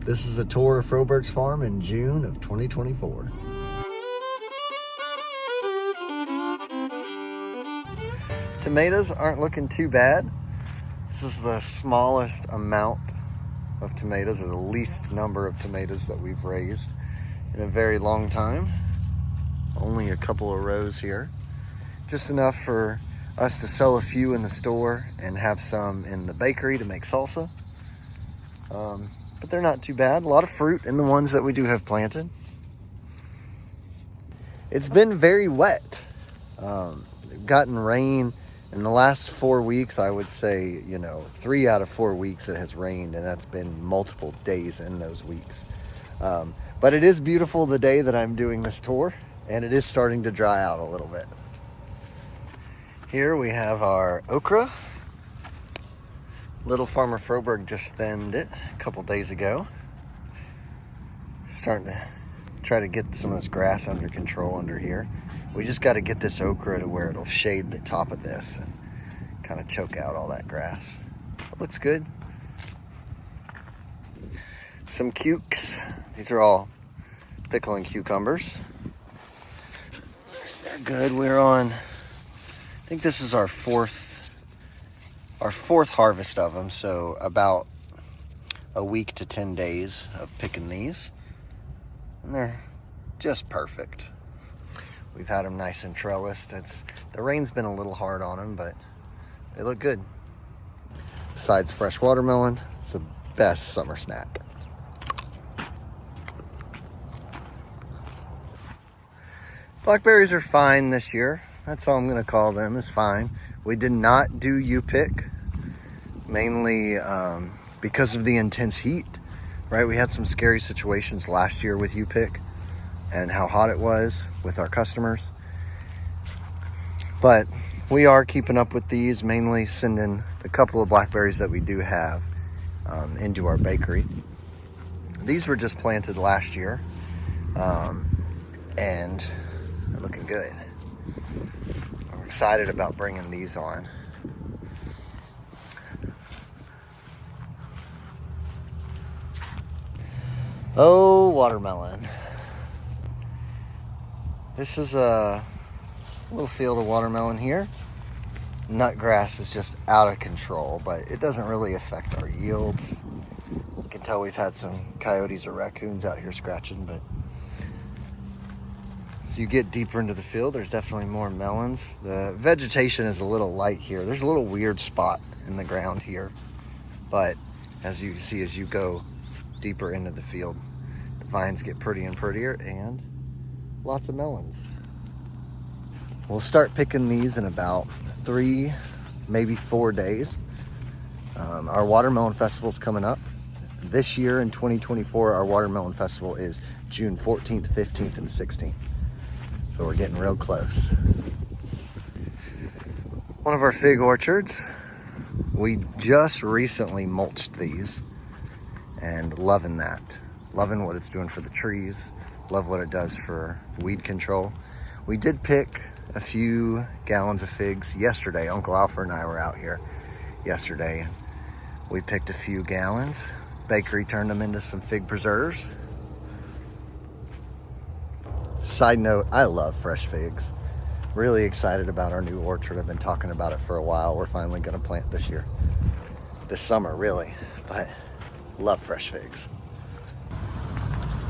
This is a tour of Froberg's farm in June of 2024. Tomatoes aren't looking too bad. This is the smallest amount of tomatoes, or the least number of tomatoes that we've raised in a very long time. Only a couple of rows here. Just enough for us to sell a few in the store and have some in the bakery to make salsa. But they're not too bad. A lot of fruit in the ones that we do have planted. It's been very wet. We've gotten rain in the last 4 weeks. I would say, 3 out of 4 weeks it has rained, and that's been multiple days in those weeks. But it is beautiful the day that I'm doing this tour, and it is starting to dry out a little bit. Here we have our okra. Little Farmer Froberg just thinned it a couple days ago. Starting to try to get some of this grass under control under here. We just got to get this okra to where it'll shade the top of this and kind of choke out all that grass. It looks good. Some cukes. These are all pickling cucumbers. They're good. We're on, I think this is our fourth harvest of them, so about a week to 10 days of picking these, and they're just perfect. We've had them nice and trellised. The rain's been a little hard on them, but they look good. Besides fresh watermelon, it's the best summer snack. Blackberries are fine this year. That's all I'm gonna call them, is fine. We did not do U-pick, mainly because of the intense heat, right? We had some scary situations last year with U-pick and how hot it was with our customers. But we are keeping up with these, mainly sending the couple of blackberries that we do have into our bakery. These were just planted last year, and they're looking good. I'm excited about bringing these on. Oh, watermelon. This is a little field of watermelon here. Nut grass is just out of control, but it doesn't really affect our yields. You can tell we've had some coyotes or raccoons out here scratching, but as you get deeper into the field, there's definitely more melons. The vegetation is a little light here. There's a little weird spot in the ground here, but as you see, as you go deeper into the field, the vines get prettier and prettier, and lots of melons. We'll start picking these in about 3, maybe 4 days. Our watermelon festival's coming up. This year in 2024, our watermelon festival is June 14th, 15th, and 16th. So we're getting real close. One of our fig orchards. We just recently mulched these, and loving that. Loving what it's doing for the trees. Love what it does for weed control. We did pick a few gallons of figs yesterday. Uncle Alfred and I were out here yesterday. We picked a few gallons. Bakery turned them into some fig preserves. Side note, I love fresh figs. Really excited about our new orchard. I've been talking about it for a while. We're finally gonna plant this year. This summer, really. But love fresh figs.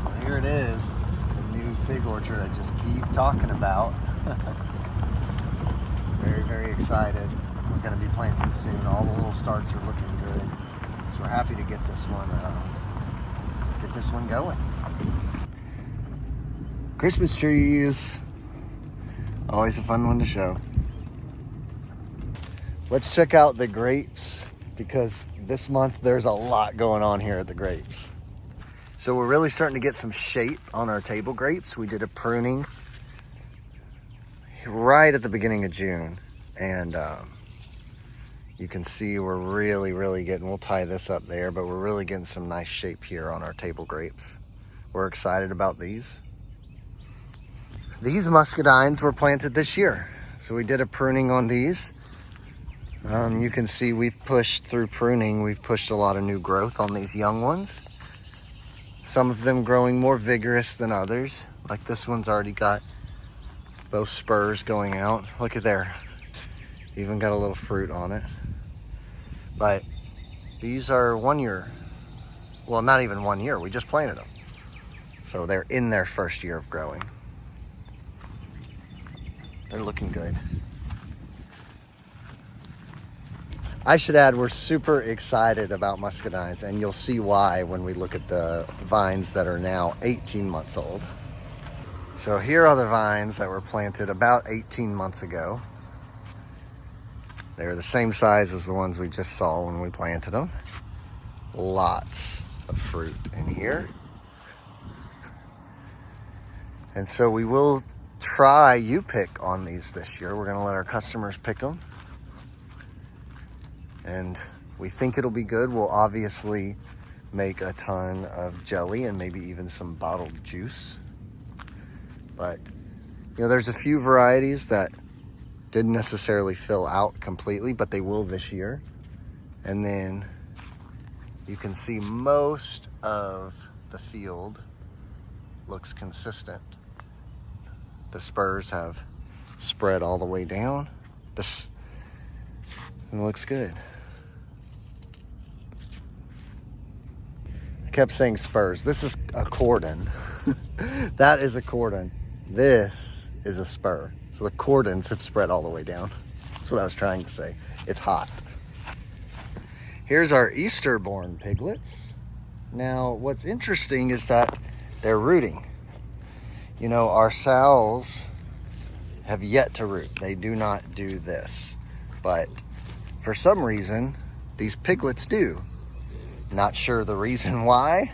Well, here it is. The new fig orchard I just keep talking about. Very, very excited. We're going to be planting soon. All the little starts are looking good. So we're happy to get this one going. Christmas trees. Always a fun one to show. Let's check out the grapes, because this month there's a lot going on here at the grapes. So we're really starting to get some shape on our table grapes. We did a pruning right at the beginning of June, and you can see we're really getting, we'll tie this up there, but we're really getting some nice shape here on our table grapes. We're excited about these. These muscadines were planted this year, so we did a pruning on these. You can see we've pushed through pruning, we've pushed a lot of new growth on these young ones. Some of them growing more vigorous than others. Like this one's already got both spurs going out. Look at there. Even got a little fruit on it. But these are 1 year. Well, not even 1 year. We just planted them. So they're in their first year of growing. They're looking good. I should add, we're super excited about muscadines, and you'll see why when we look at the vines that are now 18 months old. So here are the vines that were planted about 18 months ago. They're the same size as the ones we just saw when we planted them. Lots of fruit in here. And so we will try U-pick on these this year. We're gonna let our customers pick them. And we think it'll be good. We'll obviously make a ton of jelly and maybe even some bottled juice. But, you know, there's a few varieties that didn't necessarily fill out completely, but they will this year. And then you can see most of the field looks consistent. The spurs have spread all the way down. This looks good. I kept saying spurs. This is a cordon. That is a cordon. This is a spur. So the cordons have spread all the way down. That's what I was trying to say. It's hot. Here's our Easter-born piglets. Now, what's interesting is that they're rooting. You know, our sows have yet to root. They do not do this. But for some reason, these piglets do. Not sure the reason why.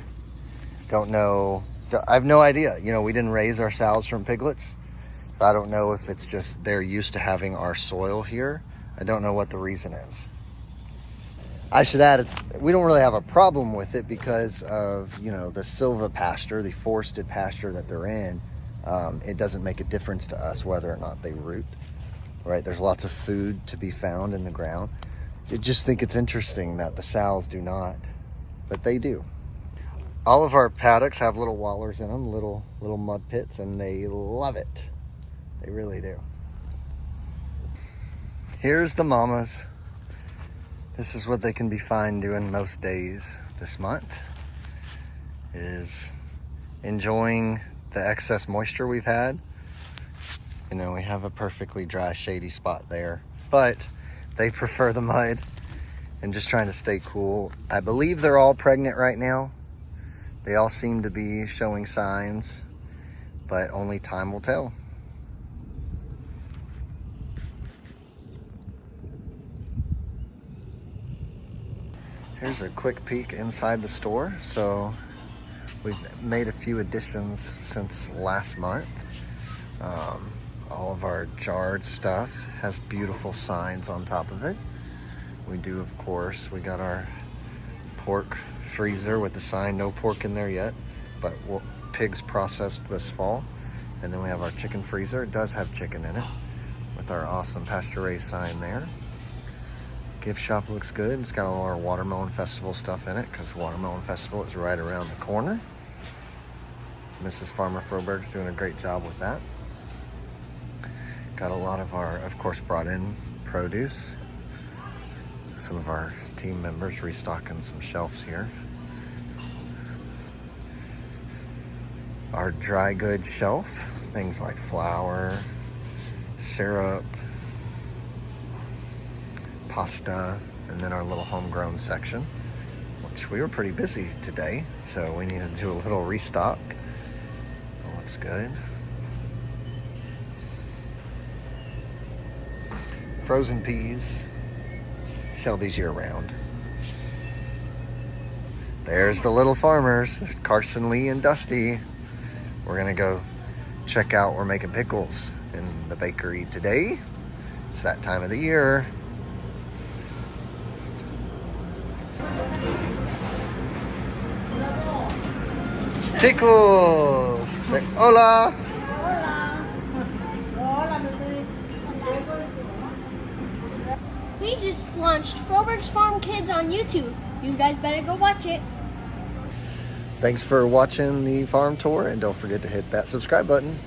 Don't know. I have no idea. You know, we didn't raise our sows from piglets. So I don't know if it's just they're used to having our soil here. I don't know what the reason is. I should add, we don't really have a problem with it because of, you know, the silvopasture, the forested pasture that they're in. It doesn't make a difference to us whether or not they root, right? There's lots of food to be found in the ground. I just think it's interesting that the sows do not, but they do. All of our paddocks have little wallers in them, little mud pits, and they love it. They really do. Here's the mamas. This is what they can be fine doing most days this month, is enjoying the excess moisture we've had. You know, we have a perfectly dry, shady spot there, but they prefer the mud and just trying to stay cool. I believe they're all pregnant right now. They all seem to be showing signs, but only time will tell. Here's a quick peek inside the store. So we've made a few additions since last month. All of our jarred stuff has beautiful signs on top of it. We do, of course, we got our pork freezer with the sign, no pork in there yet, but pigs processed this fall. And then we have our chicken freezer. It does have chicken in it with our awesome pasture-raised sign there. Gift shop looks good. It's got all our Watermelon Festival stuff in it because Watermelon Festival is right around the corner. Mrs. Farmer Froberg's doing a great job with that. Got a lot of our, of course, brought in produce. Some of our team members restocking some shelves here. Our dry goods shelf, things like flour, syrup, pasta, and then our little homegrown section, which we were pretty busy today, so we needed to do a little restock. That looks good. Frozen peas. Sell these year round. There's the little farmers, Carson, Lee, and Dusty. We're gonna go check out, we're making pickles in the bakery today. It's that time of the year. Pickles! Hola! We just launched Froberg's Farm Kids on YouTube. You guys better go watch it. Thanks for watching the farm tour, and don't forget to hit that subscribe button.